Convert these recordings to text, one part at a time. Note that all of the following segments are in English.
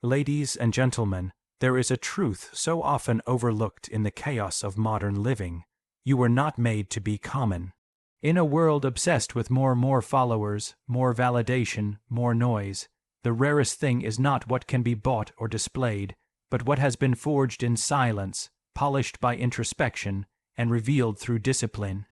Ladies and gentlemen, there is a truth so often overlooked in the chaos of modern living. You were not made to be common. In a world obsessed with more followers, more validation, more noise, the rarest thing is not what can be bought or displayed, but what has been forged in silence, polished by introspection, and revealed through discipline.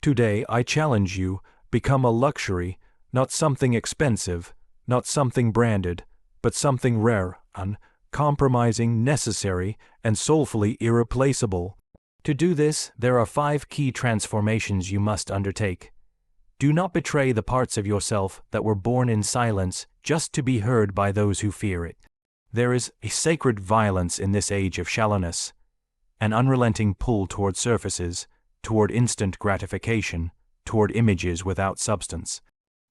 Today, I challenge you, become a luxury, not something expensive, not something branded, but something rare, uncompromising, necessary, and soulfully irreplaceable. To do this, there are 5 key transformations you must undertake. Do not betray the parts of yourself that were born in silence just to be heard by those who fear it. There is a sacred violence in this age of shallowness, an unrelenting pull toward surfaces, toward instant gratification, toward images without substance.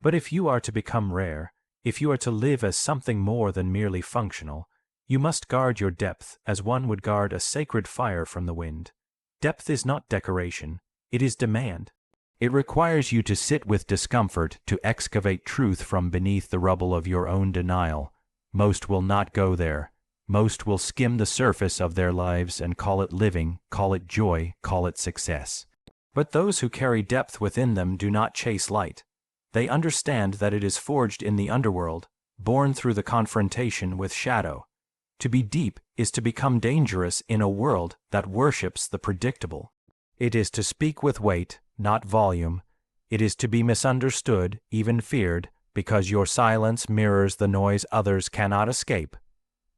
But if you are to become rare, if you are to live as something more than merely functional, you must guard your depth as one would guard a sacred fire from the wind. Depth is not decoration, it is demand. It requires you to sit with discomfort, to excavate truth from beneath the rubble of your own denial. Most will not go there. Most will skim the surface of their lives and call it living, call it joy, call it success. But those who carry depth within them do not chase light. They understand that it is forged in the underworld, born through the confrontation with shadow. To be deep is to become dangerous in a world that worships the predictable. It is to speak with weight, not volume. It is to be misunderstood, even feared, because your silence mirrors the noise others cannot escape.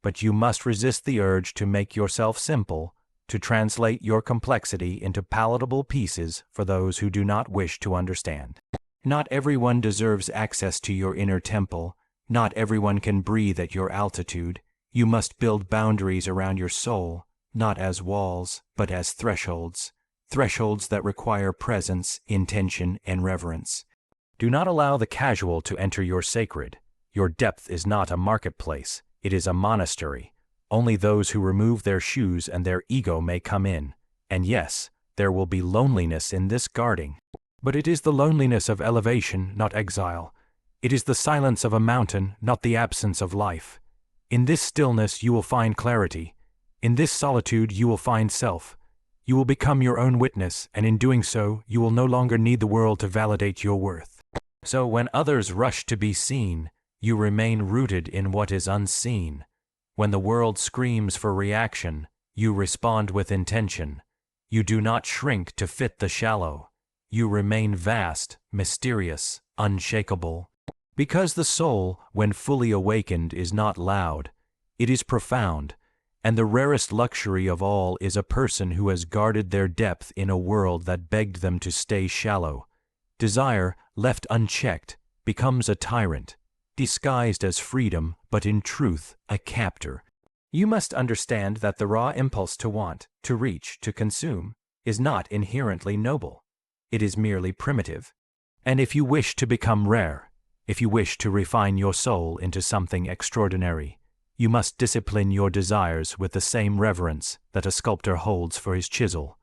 But you must resist the urge to make yourself simple, to translate your complexity into palatable pieces for those who do not wish to understand. Not everyone deserves access to your inner temple. Not everyone can breathe at your altitude. You must build boundaries around your soul, not as walls, but as thresholds. Thresholds that require presence, intention, and reverence. Do not allow the casual to enter your sacred. Your depth is not a marketplace. It is a monastery. Only those who remove their shoes and their ego may come in. And yes, there will be loneliness in this guarding. But it is the loneliness of elevation, not exile. It is the silence of a mountain, not the absence of life. In this stillness you will find clarity. In this solitude you will find self. You will become your own witness, and in doing so, you will no longer need the world to validate your worth. So when others rush to be seen, you remain rooted in what is unseen. When the world screams for reaction, you respond with intention. You do not shrink to fit the shallow. You remain vast, mysterious, unshakable. Because the soul, when fully awakened, is not loud. It is profound, and the rarest luxury of all is a person who has guarded their depth in a world that begged them to stay shallow. Desire, left unchecked, becomes a tyrant, disguised as freedom, but in truth, a captor. You must understand that the raw impulse to want, to reach, to consume, is not inherently noble. It is merely primitive. And if you wish to become rare, if you wish to refine your soul into something extraordinary, you must discipline your desires with the same reverence that a sculptor holds for his chisel.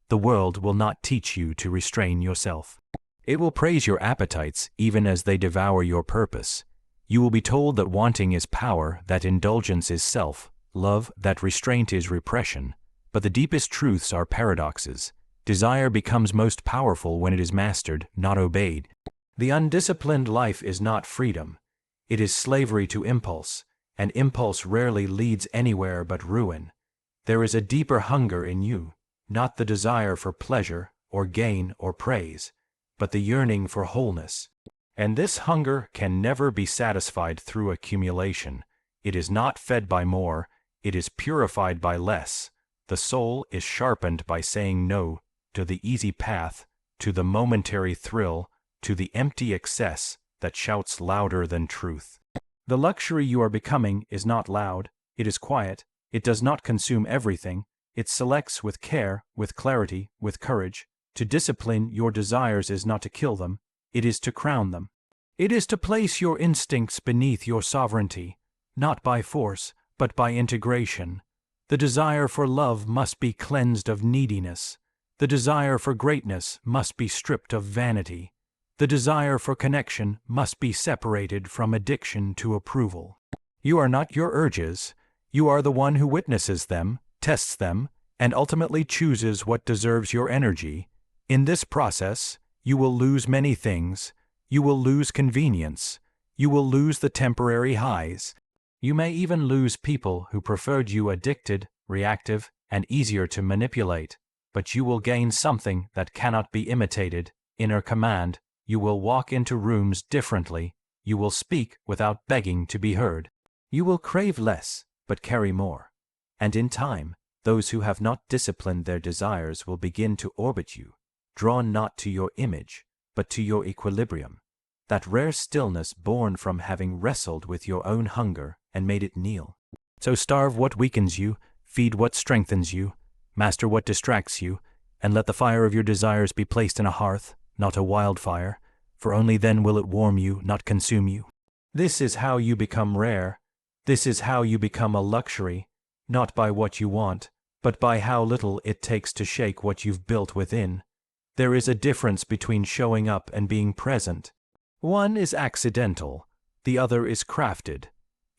The world will not teach you to restrain yourself. It will praise your appetites even as they devour your purpose. You will be told that wanting is power, that indulgence is self, love, that restraint is repression. But the deepest truths are paradoxes. Desire becomes most powerful when it is mastered, not obeyed. The undisciplined life is not freedom. It is slavery to impulse, and impulse rarely leads anywhere but ruin. There is a deeper hunger in you, not the desire for pleasure, or gain, or praise, but the yearning for wholeness. And this hunger can never be satisfied through accumulation. It is not fed by more, it is purified by less. The soul is sharpened by saying no to the easy path, to the momentary thrill, to the empty excess that shouts louder than truth. The luxury you are becoming is not loud, it is quiet, it does not consume everything, it selects with care, with clarity, with courage. To discipline your desires is not to kill them, it is to crown them. It is to place your instincts beneath your sovereignty, not by force, but by integration. The desire for love must be cleansed of neediness. The desire for greatness must be stripped of vanity. The desire for connection must be separated from addiction to approval. You are not your urges. You are the one who witnesses them, tests them, and ultimately chooses what deserves your energy. In this process, you will lose many things. You will lose convenience. You will lose the temporary highs. You may even lose people who preferred you addicted, reactive, and easier to manipulate. But you will gain something that cannot be imitated, inner command. You will walk into rooms differently. You will speak without begging to be heard. You will crave less, but carry more. And in time, those who have not disciplined their desires will begin to orbit you, drawn not to your image, but to your equilibrium. That rare stillness born from having wrestled with your own hunger and made it kneel. So starve what weakens you, feed what strengthens you, master what distracts you, and let the fire of your desires be placed in a hearth, not a wildfire, for only then will it warm you, not consume you. This is how you become rare. This is how you become a luxury, not by what you want, but by how little it takes to shake what you've built within. There is a difference between showing up and being present. One is accidental, the other is crafted.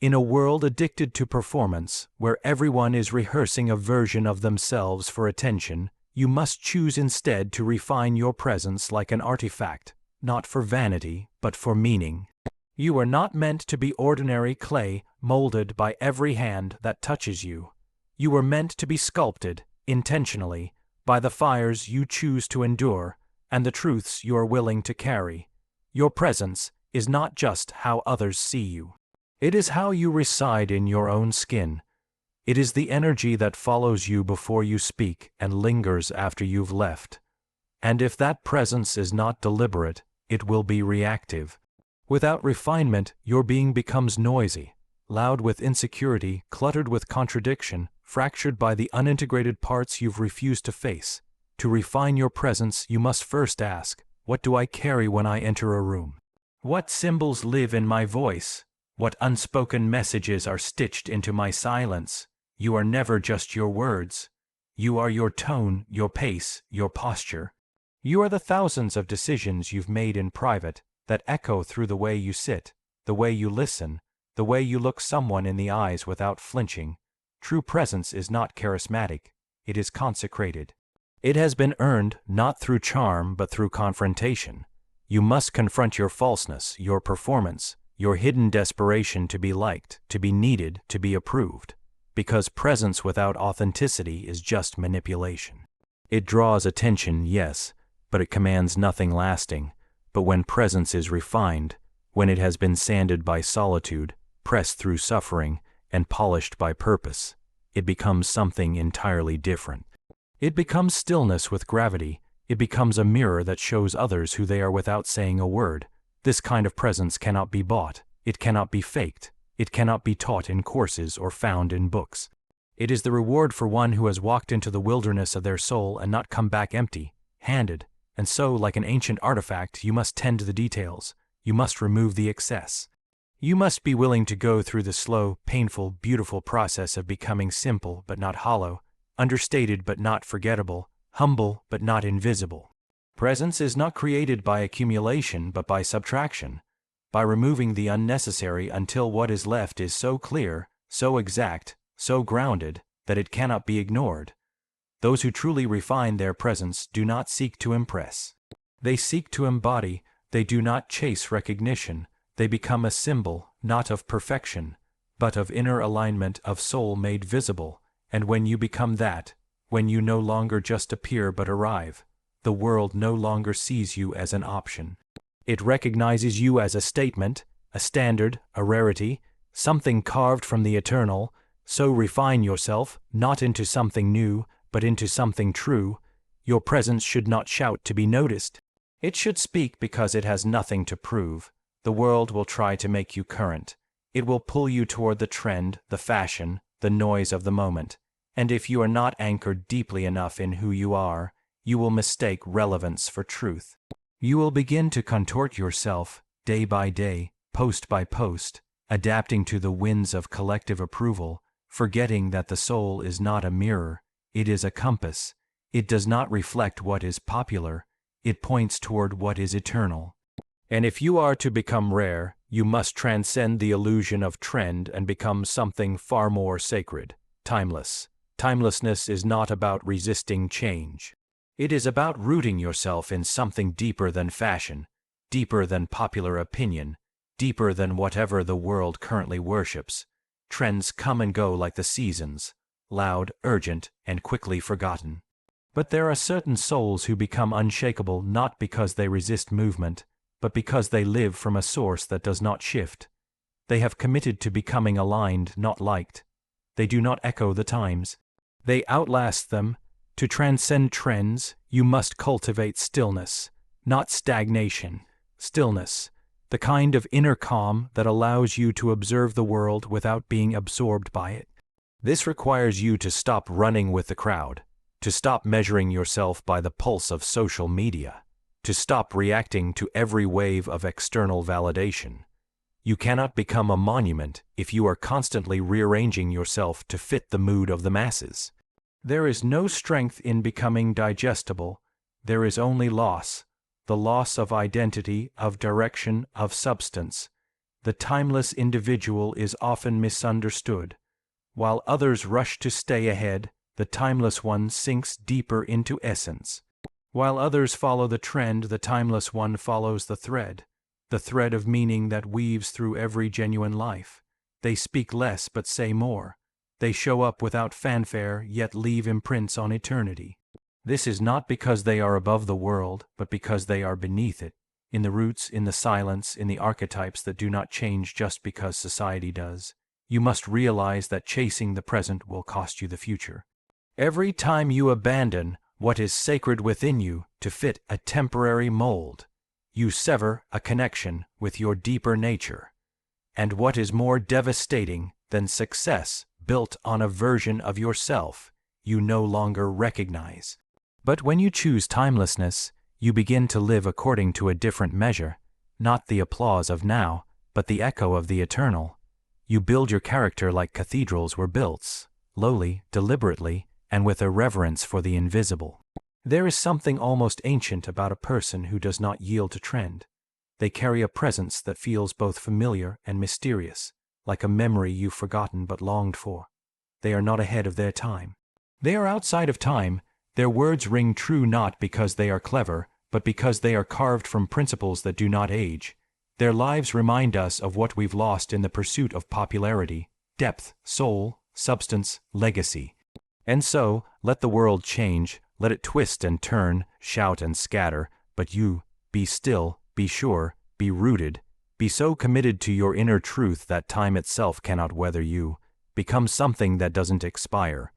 In a world addicted to performance, where everyone is rehearsing a version of themselves for attention, you must choose instead to refine your presence like an artifact, not for vanity, but for meaning. You are not meant to be ordinary clay molded by every hand that touches you. You were meant to be sculpted, intentionally, by the fires you choose to endure and the truths you are willing to carry. Your presence is not just how others see you. It is how you reside in your own skin. It is the energy that follows you before you speak and lingers after you've left. And if that presence is not deliberate, it will be reactive. Without refinement, your being becomes noisy, loud with insecurity, cluttered with contradiction, fractured by the unintegrated parts you've refused to face. To refine your presence, you must first ask, what do I carry when I enter a room? What symbols live in my voice? What unspoken messages are stitched into my silence? You are never just your words. You are your tone, your pace, your posture. You are the thousands of decisions you've made in private that echo through the way you sit, the way you listen, the way you look someone in the eyes without flinching. True presence is not charismatic, it is consecrated. It has been earned not through charm but through confrontation. You must confront your falseness, your performance, your hidden desperation to be liked, to be needed, to be approved. Because presence without authenticity is just manipulation. It draws attention, yes, but it commands nothing lasting. But when presence is refined, when it has been sanded by solitude, pressed through suffering, and polished by purpose, it becomes something entirely different. It becomes stillness with gravity. It becomes a mirror that shows others who they are without saying a word. This kind of presence cannot be bought. It cannot be faked. It cannot be taught in courses or found in books. It is the reward for one who has walked into the wilderness of their soul and not come back empty-handed. And so, like an ancient artifact, you must tend to the details. You must remove the excess. You must be willing to go through the slow, painful, beautiful process of becoming simple but not hollow, understated but not forgettable, humble but not invisible. Presence is not created by accumulation but by subtraction, by removing the unnecessary until what is left is so clear, so exact, so grounded, that it cannot be ignored. Those who truly refine their presence do not seek to impress. They seek to embody. They do not chase recognition. They become a symbol, not of perfection, but of inner alignment, of soul made visible. And when you become that, when you no longer just appear but arrive, the world no longer sees you as an option. It recognizes you as a statement, a standard, a rarity, something carved from the eternal. So refine yourself, not into something new, but into something true. Your presence should not shout to be noticed. It should speak because it has nothing to prove. The world will try to make you current. It will pull you toward the trend, the fashion, the noise of the moment. And if you are not anchored deeply enough in who you are, you will mistake relevance for truth. You will begin to contort yourself, day by day, post by post, adapting to the winds of collective approval, forgetting that the soul is not a mirror, it is a compass. It does not reflect what is popular, it points toward what is eternal. And if you are to become rare, You must transcend the illusion of trend and become something far more sacred, timeless. Timelessness is not about resisting change. It is about rooting yourself in something deeper than fashion, deeper than popular opinion, deeper than whatever the world currently worships. Trends come and go like the seasons, loud, urgent, and quickly forgotten. But there are certain souls who become unshakable not because they resist movement, but because they live from a source that does not shift. They have committed to becoming aligned, not liked. They do not echo the times. They outlast them. To transcend trends, you must cultivate stillness, not stagnation. Stillness, the kind of inner calm that allows you to observe the world without being absorbed by it. This requires you to stop running with the crowd, to stop measuring yourself by the pulse of social media, to stop reacting to every wave of external validation. You cannot become a monument if you are constantly rearranging yourself to fit the mood of the masses. There is no strength in becoming digestible. There is only loss, the loss of identity, of direction, of substance. The timeless individual is often misunderstood. While others rush to stay ahead, the timeless one sinks deeper into essence. While others follow the trend, the timeless one follows the thread of meaning that weaves through every genuine life. They speak less but say more. They show up without fanfare, yet leave imprints on eternity. This is not because they are above the world, but because they are beneath it, in the roots, in the silence, in the archetypes that do not change just because society does. You must realize that chasing the present will cost you the future. Every time you abandon what is sacred within you to fit a temporary mold, you sever a connection with your deeper nature. And what is more devastating than success built on a version of yourself you no longer recognize? But when you choose timelessness, you begin to live according to a different measure, not the applause of now, but the echo of the eternal. You build your character like cathedrals were built, lowly, deliberately, and with a reverence for the invisible. There is something almost ancient about a person who does not yield to trend. They carry a presence that feels both familiar and mysterious, like a memory you've forgotten but longed for. They are not ahead of their time. They are outside of time. Their words ring true not because they are clever, but because they are carved from principles that do not age. Their lives remind us of what we've lost in the pursuit of popularity, depth, soul, substance, legacy. And so, let the world change, let it twist and turn, shout and scatter, but you, be still, be sure, be rooted, be so committed to your inner truth that time itself cannot weather you. Become something that doesn't expire.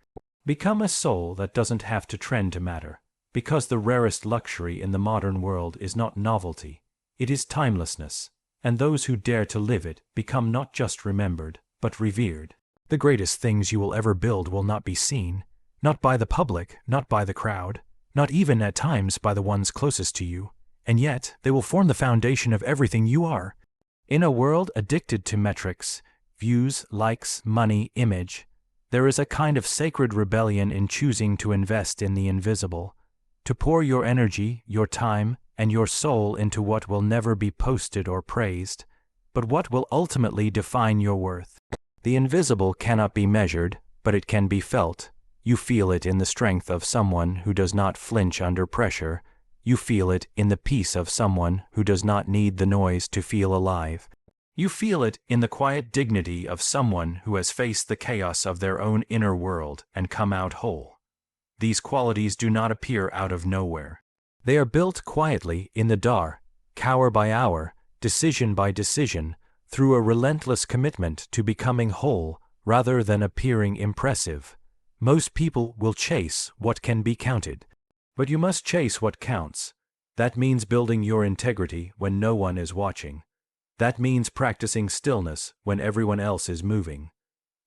Become a soul that doesn't have to trend to matter, because the rarest luxury in the modern world is not novelty, it is timelessness, and those who dare to live it become not just remembered, but revered. The greatest things you will ever build will not be seen, not by the public, not by the crowd, not even at times by the ones closest to you, and yet they will form the foundation of everything you are. In a world addicted to metrics, views, likes, money, image, there is a kind of sacred rebellion in choosing to invest in the invisible, to pour your energy, your time, and your soul into what will never be posted or praised, but what will ultimately define your worth. The invisible cannot be measured, but it can be felt. You feel it in the strength of someone who does not flinch under pressure. You feel it in the peace of someone who does not need the noise to feel alive. You feel it in the quiet dignity of someone who has faced the chaos of their own inner world and come out whole. These qualities do not appear out of nowhere. They are built quietly in the dark, hour by hour, decision by decision, through a relentless commitment to becoming whole rather than appearing impressive. Most people will chase what can be counted. But you must chase what counts. That means building your integrity when no one is watching. That means practicing stillness when everyone else is moving.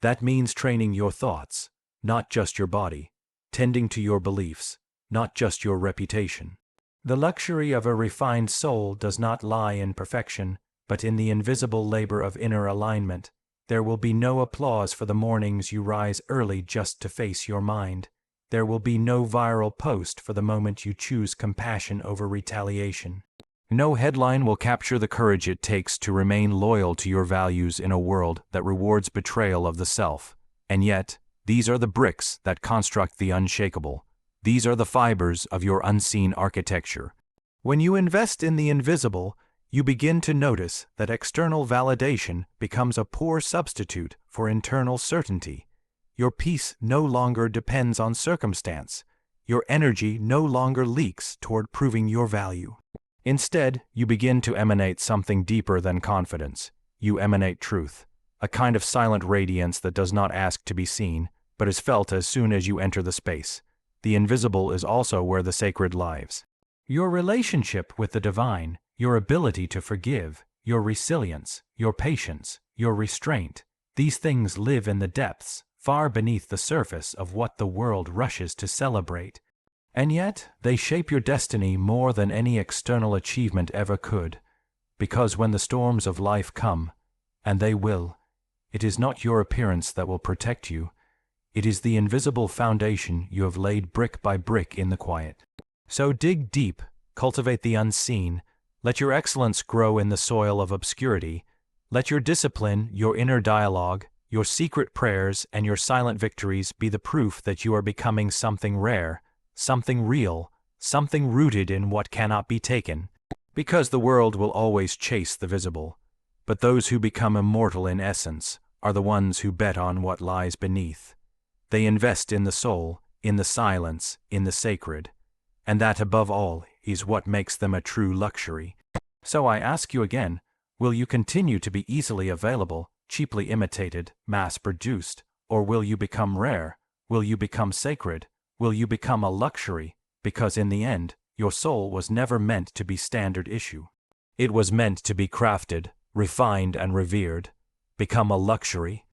That means training your thoughts, not just your body, tending to your beliefs, not just your reputation. The luxury of a refined soul does not lie in perfection, but in the invisible labor of inner alignment. There will be no applause for the mornings you rise early just to face your mind. There will be no viral post for the moment you choose compassion over retaliation. No headline will capture the courage it takes to remain loyal to your values in a world that rewards betrayal of the self. And yet, these are the bricks that construct the unshakable. These are the fibers of your unseen architecture. When you invest in the invisible, you begin to notice that external validation becomes a poor substitute for internal certainty. Your peace no longer depends on circumstance. Your energy no longer leaks toward proving your value. Instead, you begin to emanate something deeper than confidence. You emanate truth, a kind of silent radiance that does not ask to be seen, but is felt as soon as you enter the space. The invisible is also where the sacred lives. Your relationship with the divine, your ability to forgive, your resilience, your patience, your restraint, these things live in the depths, far beneath the surface of what the world rushes to celebrate. And yet, they shape your destiny more than any external achievement ever could, because when the storms of life come, and they will, it is not your appearance that will protect you. It is the invisible foundation you have laid brick by brick in the quiet. So dig deep, cultivate the unseen, let your excellence grow in the soil of obscurity, let your discipline, your inner dialogue, your secret prayers, and your silent victories be the proof that you are becoming something rare, something real, something rooted in what cannot be taken. Because the world will always chase the visible, but those who become immortal in essence are the ones who bet on what lies beneath. They invest in the soul, in the silence, in the sacred, and that above all is what makes them a true luxury. So I ask you again, will you continue to be easily available, cheaply imitated, mass-produced, or will you become rare? Will you become sacred? Will you become a luxury? Because in the end, your soul was never meant to be standard issue. It was meant to be crafted, refined, and revered. Become a luxury.